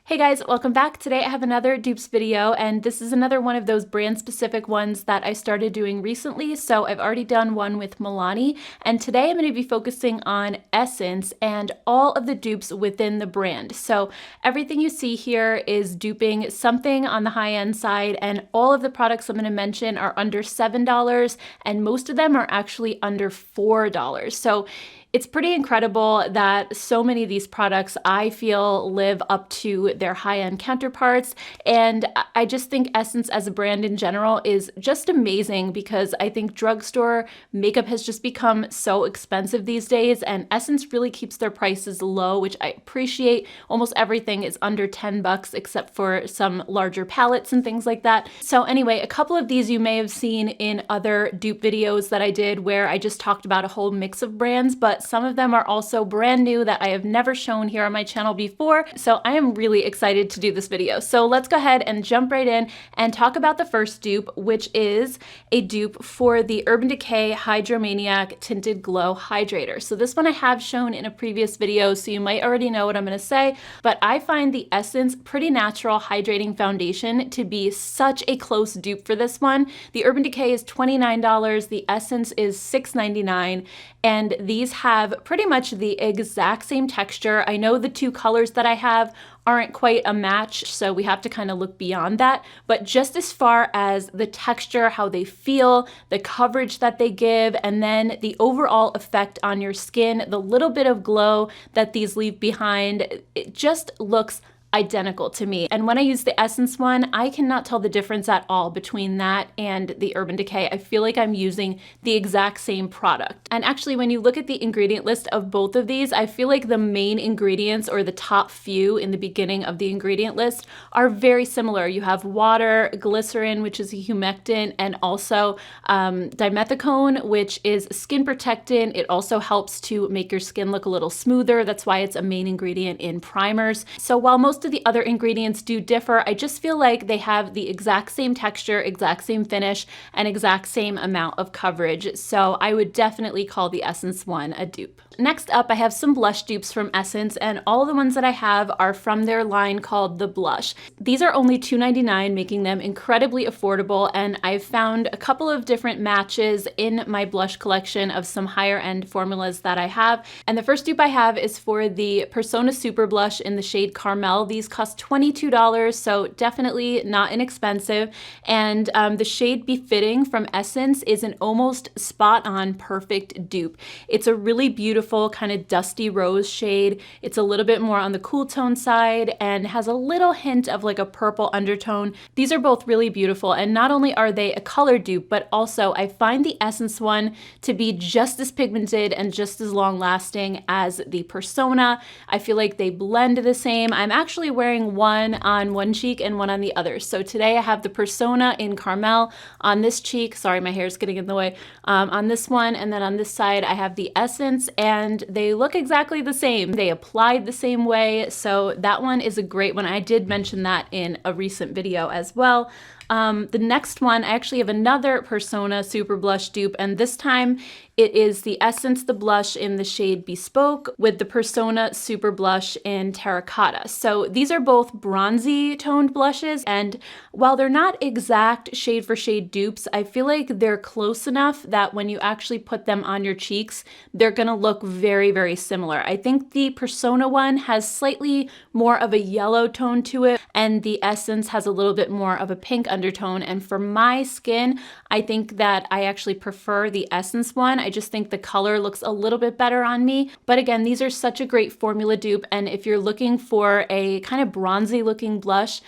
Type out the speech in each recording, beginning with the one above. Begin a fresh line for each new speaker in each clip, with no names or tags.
Hey guys, welcome back. Today I have another dupes video, and this is another one of those brand specific ones that I started doing recently. So I've already done one with Milani, and today I'm going to be focusing on Essence and all of the dupes within the brand. So everything you see here is duping something on the high end side, and all of the products I'm going to mention are under $7, and most of them are actually under $4. So it's pretty incredible that so many of these products I feel live up to their high-end counterparts, and I just think Essence as a brand in general is just amazing because I think drugstore makeup has just become so expensive these days, and Essence really keeps their prices low, which I appreciate. Almost everything is under 10 bucks except for some larger palettes and things like that. So anyway, a couple of these you may have seen in other dupe videos that I did where I just talked about a whole mix of brands, but some of them are also brand new that I have never shown here on my channel before. So I am really excited to do this video. So let's go ahead and jump right in and talk about the first dupe, which is a dupe for the Urban Decay Hydromaniac Tinted Glow Hydrator. So this one I have shown in a previous video, so you might already know what I'm gonna say, but I find the Essence Pretty Natural Hydrating Foundation to be such a close dupe for this one. The Urban Decay is $29, the Essence is $6.99, and these have pretty much the exact same texture. I know the two colors that I have aren't quite a match, so we have to kind of look beyond that. But just as far as the texture, how they feel, the coverage that they give, and then the overall effect on your skin, the little bit of glow that these leave behind, it just looks identical to me. And when I use the Essence one, I cannot tell the difference at all between that and the Urban Decay. I feel like I'm using the exact same product. And actually, when you look at the ingredient list of both of these, I feel like the main ingredients, or the top few in the beginning of the ingredient list, are very similar. You have water, glycerin, which is a humectant, and also dimethicone, which is skin protectant. It also helps to make your skin look a little smoother. That's why it's a main ingredient in primers. So while most of the other ingredients do differ, I just feel like they have the exact same texture, exact same finish, and exact same amount of coverage. So I would definitely call the Essence one a dupe. Next up, I have some blush dupes from Essence, and all the ones that I have are from their line called The Blush. These are only $2.99, making them incredibly affordable, and I've found a couple of different matches in my blush collection of some higher end formulas that I have. And the first dupe I have is for the Persona Super Blush in the shade Carmel. These cost $22, so definitely not inexpensive. And the shade Befitting from Essence is an almost spot-on perfect dupe. It's a really beautiful kind of dusty rose shade. It's a little bit more on the cool tone side and has a little hint of like a purple undertone. These are both really beautiful, and not only are they a color dupe, but also I find the Essence one to be just as pigmented and just as long lasting as the Persona. I feel like they blend the same. I'm actually wearing one on one cheek and one on the other. So today I have the Persona in Carmel on this cheek. Sorry, my hair is getting in the way. On this one, and then on this side I have the Essence, and they look exactly the same. They applied the same way, so that one is a great one. I did mention that in a recent video as well. The next one, I actually have another Persona Super Blush dupe, and this time it is the Essence The Blush in the shade Bespoke with the Persona Super Blush in Terracotta. So these are both bronzy toned blushes, and while they're not exact shade for shade dupes, I feel like they're close enough that when you actually put them on your cheeks, they're gonna look very, very similar. I think the Persona one has slightly more of a yellow tone to it, and the Essence has a little bit more of a pink undertone. And for my skin, I think that I actually prefer the Essence one. I just think the color looks a little bit better on me. But again, these are such a great formula dupe, and if you're looking for a kind of bronzy looking blush,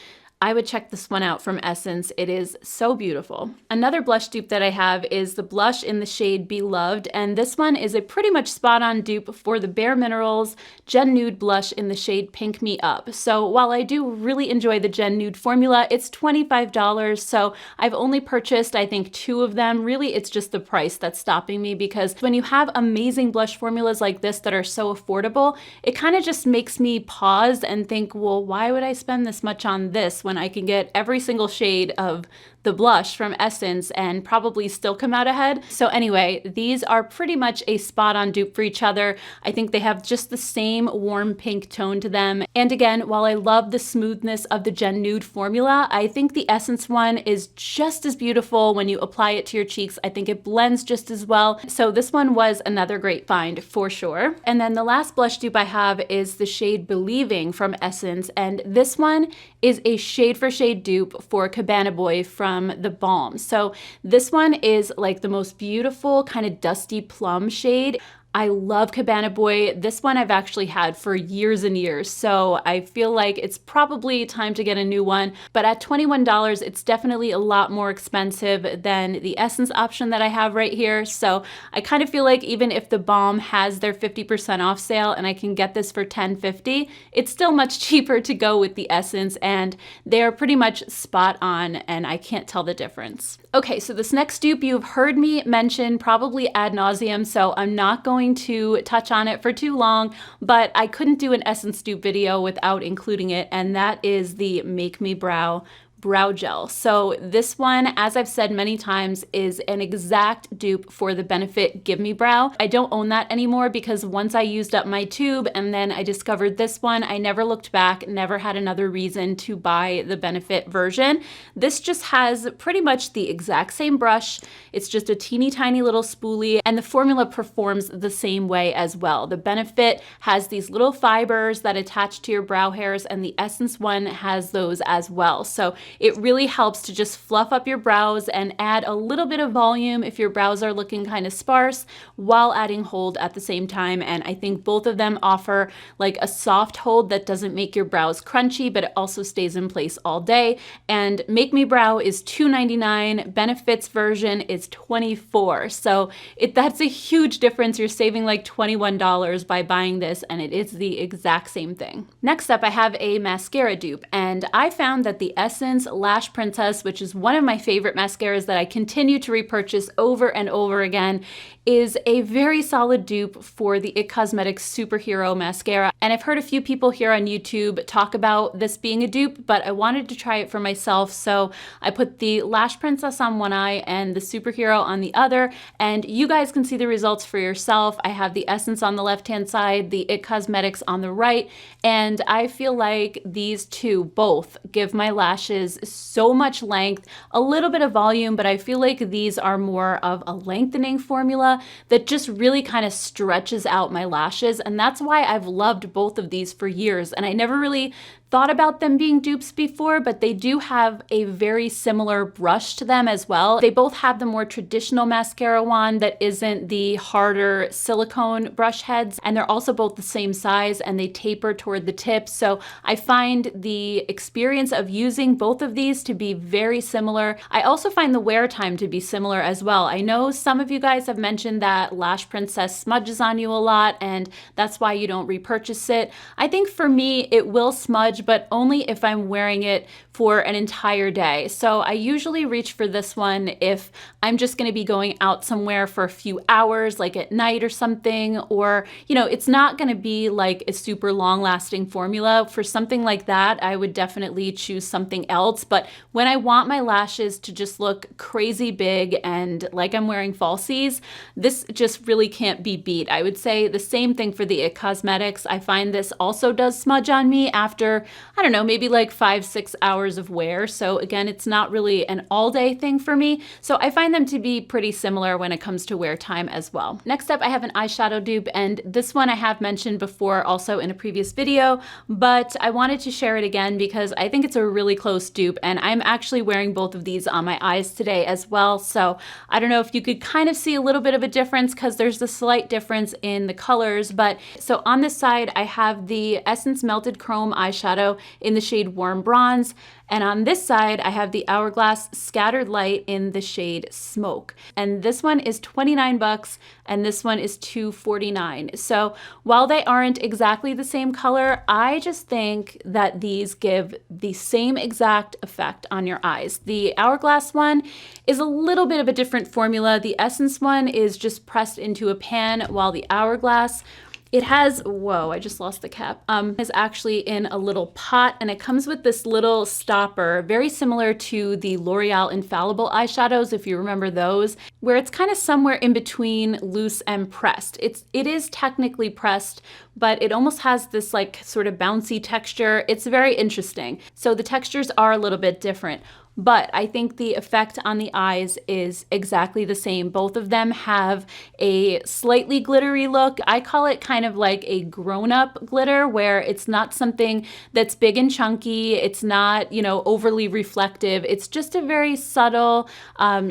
I would check this one out from Essence. It is so beautiful. Another blush dupe that I have is the blush in the shade Beloved, and this one is a pretty much spot-on dupe for the Bare Minerals Gen Nude blush in the shade Pink Me Up. So while I do really enjoy the Gen Nude formula, it's $25, so I've only purchased, I think, 2 of them. Really, it's just the price that's stopping me, because when you have amazing blush formulas like this that are so affordable, it kind of just makes me pause and think, well, why would I spend this much on this when I can get every single shade of the blush from Essence and probably still come out ahead. So anyway, these are pretty much a spot on dupe for each other. I think they have just the same warm pink tone to them. And again, while I love the smoothness of the Gen Nude formula, I think the Essence one is just as beautiful when you apply it to your cheeks. I think it blends just as well. So this one was another great find for sure. And then the last blush dupe I have is the shade Believing from Essence. And this one is a shade for shade dupe for Cabana Boy from the Balm. So this one is like the most beautiful kind of dusty plum shade. I love Cabana Boy. This one I've actually had for years and years, so I feel like it's probably time to get a new one. But at $21, it's definitely a lot more expensive than the Essence option that I have right here. So I kind of feel like even if the Balm has their 50% off sale and I can get this for $10.50, it's still much cheaper to go with the Essence, and they are pretty much spot on, and I can't tell the difference. Okay, so this next dupe you've heard me mention probably ad nauseum, so I'm not going to touch on it for too long, but I couldn't do an Essence dupe video without including it, and that is the Make Me Brow brow gel. So this one, as I've said many times, is an exact dupe for the Benefit Give Me Brow. I don't own that anymore because once I used up my tube and then I discovered this one, I never looked back, never had another reason to buy the Benefit version. This just has pretty much the exact same brush. It's just a teeny tiny little spoolie, and the formula performs the same way as well. The Benefit has these little fibers that attach to your brow hairs, and the Essence one has those as well. So it really helps to just fluff up your brows and add a little bit of volume if your brows are looking kind of sparse, while adding hold at the same time. And I think both of them offer like a soft hold that doesn't make your brows crunchy, but it also stays in place all day. And Make Me Brow is $2.99. Benefits version is $24. So that's a huge difference. You're saving like $21 by buying this, and it is the exact same thing. Next up, I have a mascara dupe, and I found that the Essence Lash Princess, which is one of my favorite mascaras that I continue to repurchase over and over again, is a very solid dupe for the IT Cosmetics Superhero Mascara. And I've heard a few people here on YouTube talk about this being a dupe, but I wanted to try it for myself. So I put the Lash Princess on one eye and the Superhero on the other, and you guys can see the results for yourself. I have the Essence on the left-hand side, the IT Cosmetics on the right, and I feel like these two both give my lashes so much length, a little bit of volume, but I feel like these are more of a lengthening formula that just really kind of stretches out my lashes. And that's why I've loved both of these for years. And I never really thought about them being dupes before, but they do have a very similar brush to them as well. They both have the more traditional mascara wand that isn't the harder silicone brush heads, and they're also both the same size and they taper toward the tip. So I find the experience of using both of these to be very similar. I also find the wear time to be similar as well. I know some of you guys have mentioned that Lash Princess smudges on you a lot, and that's why you don't repurchase it. I think for me, it will smudge, but only if I'm wearing it for an entire day. So I usually reach for this one if I'm just going to be going out somewhere for a few hours, like at night or something, or, you know, it's not going to be like a super long lasting formula. For something like that, I would definitely choose something else. But when I want my lashes to just look crazy big and like I'm wearing falsies, this just really can't be beat. I would say the same thing for the IT Cosmetics. I find this also does smudge on me after, I don't know, maybe like 5-6 hours of wear. So again, it's not really an all day thing for me. So I find them to be pretty similar when it comes to wear time as well. Next up, I have an eyeshadow dupe, and this one I have mentioned before also in a previous video, but I wanted to share it again because I think it's a really close dupe, and I'm actually wearing both of these on my eyes today as well. So I don't know if you could kind of see a little bit of a difference because there's a slight difference in the colors. But so on this side, I have the Essence Melted Chrome eyeshadow in the shade Warm Bronze. And on this side, I have the Hourglass Scattered Light in the shade Smoke. And this one is 29 bucks and this one is $2.49. So while they aren't exactly the same color, I just think that these give the same exact effect on your eyes. The Hourglass one is a little bit of a different formula. The Essence one is just pressed into a pan, while the Hourglass It has, whoa, I just lost the cap. Is actually in a little pot, and it comes with this little stopper, very similar to the L'Oreal Infallible eyeshadows, if you remember those, where it's kind of somewhere in between loose and pressed. It is technically pressed, but it almost has this like sort of bouncy texture. It's very interesting. So the textures are a little bit different. But I think the effect on the eyes is exactly the same. Both of them have a slightly glittery look. I call it kind of like a grown-up glitter, where it's not something that's big and chunky. It's not, you know, overly reflective. It's just a very subtle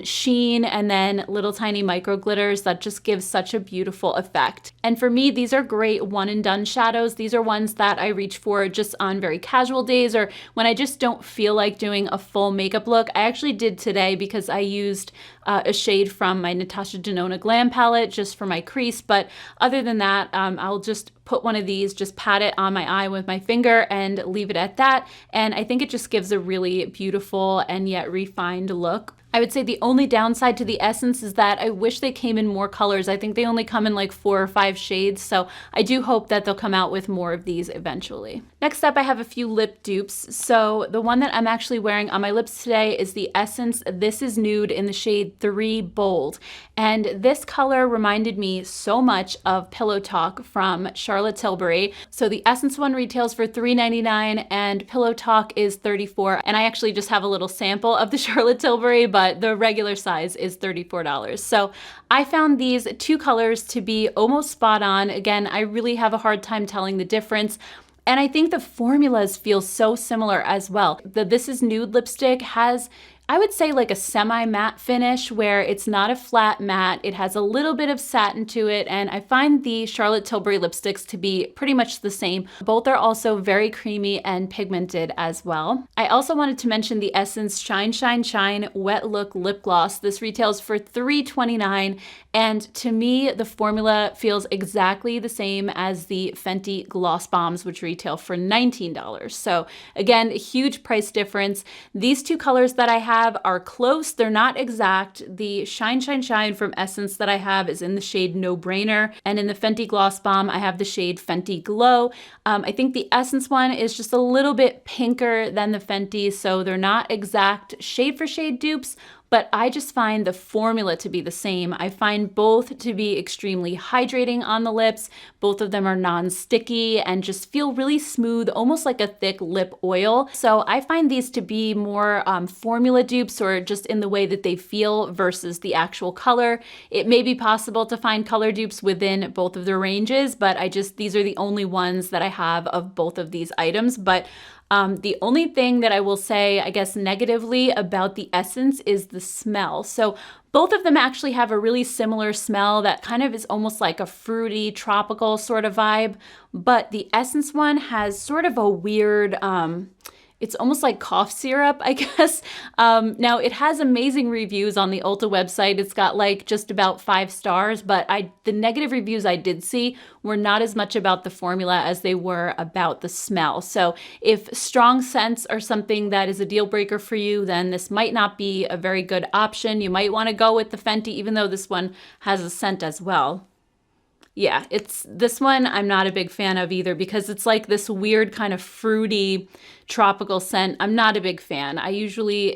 sheen, and then little tiny micro glitters that just give such a beautiful effect. And for me, these are great one and done shadows. These are ones that I reach for just on very casual days, or when I just don't feel like doing a full makeup look. I actually did today because I used a shade from my Natasha Denona Glam palette just for my crease, but other than that, I'll just put one of these, just pat it on my eye with my finger and leave it at that, and I think it just gives a really beautiful and yet refined look. I would say the only downside to the Essence is that I wish they came in more colors. I think they only come in like 4 or 5 shades, so I do hope that they'll come out with more of these eventually. Next up, I have a few lip dupes. So the one that I'm actually wearing on my lips today is the Essence This Is Nude in the shade 3 Bold. And this color reminded me so much of Pillow Talk from Charlotte Tilbury. So the Essence one retails for $3.99 and Pillow Talk is $34. And I actually just have a little sample of the Charlotte Tilbury, but the regular size is $34. So I found these two colors to be almost spot on. Again, I really have a hard time telling the difference. And I think the formulas feel so similar as well. The This Is Nude lipstick has, I would say, like a semi-matte finish where it's not a flat matte. It has a little bit of satin to it, and I find the Charlotte Tilbury lipsticks to be pretty much the same. Both are also very creamy and pigmented as well. I also wanted to mention the Essence Shine Shine Shine Wet Look Lip Gloss. This retails for $3.29, and to me, the formula feels exactly the same as the Fenty Gloss Bombs, which retail for $19. So again, a huge price difference. These two colors that I have are close. They're not exact. The Shine Shine Shine from Essence that I have is in the shade No Brainer, and in the Fenty Gloss Bomb, I have the shade Fenty Glow. I think the Essence one is just a little bit pinker than the Fenty, so they're not exact shade for shade dupes, but I just find the formula to be the same. I find both to be extremely hydrating on the lips. Both of them are non-sticky and just feel really smooth, almost like a thick lip oil. So I find these to be more formula dupes, or just in the way that they feel versus the actual color. It may be possible to find color dupes within both of their ranges, but these are the only ones that I have of both of these items. But the only thing that I will say, I guess, negatively about the Essence is the smell. So both of them actually have a really similar smell that kind of is almost like a fruity, tropical sort of vibe. But the Essence one has sort of a weird, it's almost like cough syrup, I guess. Now, it has amazing reviews on the Ulta website. It's got like just about 5 stars, but the negative reviews I did see were not as much about the formula as they were about the smell. So if strong scents are something that is a deal breaker for you, then this might not be a very good option. You might want to go with the Fenty, even though this one has a scent as well. Yeah, this one I'm not a big fan of either, because it's like this weird kind of fruity tropical scent. I'm not a big fan. I usually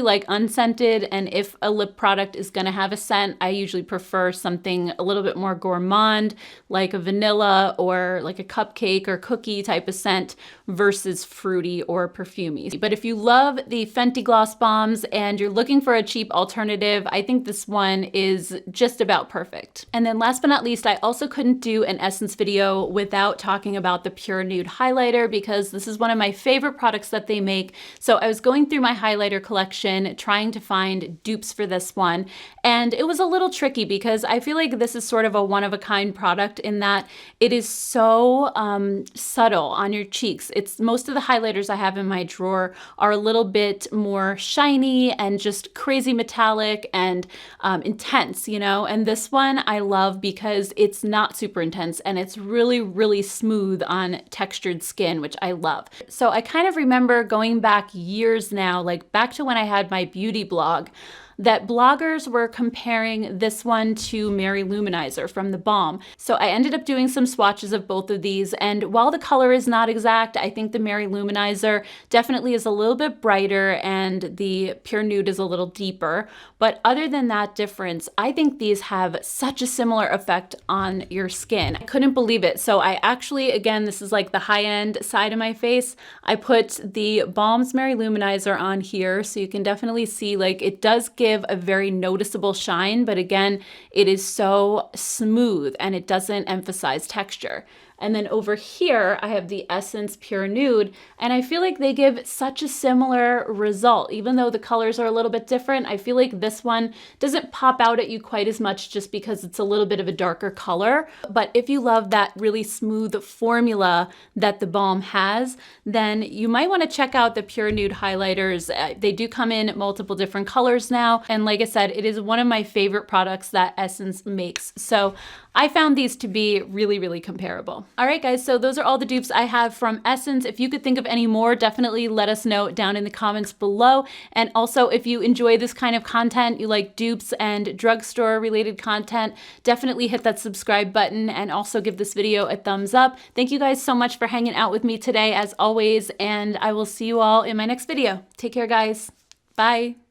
like unscented, and if a lip product is going to have a scent, I usually prefer something a little bit more gourmand, like a vanilla or like a cupcake or cookie type of scent versus fruity or perfumey. But if you love the Fenty Gloss Bombs and you're looking for a cheap alternative, I think this one is just about perfect. And then last but not least, I also couldn't do an Essence video without talking about the Pure Nude highlighter, because this is one of my favorite products that they make. So I was going through my highlighter collection trying to find dupes for this one, and it was a little tricky because I feel like this is sort of a one-of-a-kind product in that it is so subtle on your cheeks. Most of the highlighters I have in my drawer are a little bit more shiny and just crazy metallic and intense, you know? And this one I love because it's not super intense and it's really, really smooth on textured skin, which I love. So I kind of remember going back years now, like back to when I had my beauty blog. that bloggers were comparing this one to Mary Luminizer from the Balm. So I ended up doing some swatches of both of these, and while the color is not exact, I think the Mary Luminizer definitely is a little bit brighter and the Pure Nude is a little deeper. But other than that difference, I think these have such a similar effect on your skin. I couldn't believe it. So I actually, again, this is like the high-end side of my face. I put the Balm's Mary Luminizer on here, so you can definitely see like it does give a very noticeable shine, but again, it is so smooth and it doesn't emphasize texture. And then over here, I have the Essence Pure Nude, and I feel like they give such a similar result. Even though the colors are a little bit different, I feel like this one doesn't pop out at you quite as much just because it's a little bit of a darker color. But if you love that really smooth formula that the Balm has, then you might want to check out the Pure Nude highlighters. They do come in multiple different colors now. And like I said, it is one of my favorite products that Essence makes. So I found these to be really, really comparable. All right, guys, so those are all the dupes I have from Essence. If you could think of any more, definitely let us know down in the comments below. And also, if you enjoy this kind of content, you like dupes and drugstore related content, definitely hit that subscribe button and also give this video a thumbs up. Thank you guys so much for hanging out with me today, as always, and I will see you all in my next video. Take care, guys. Bye.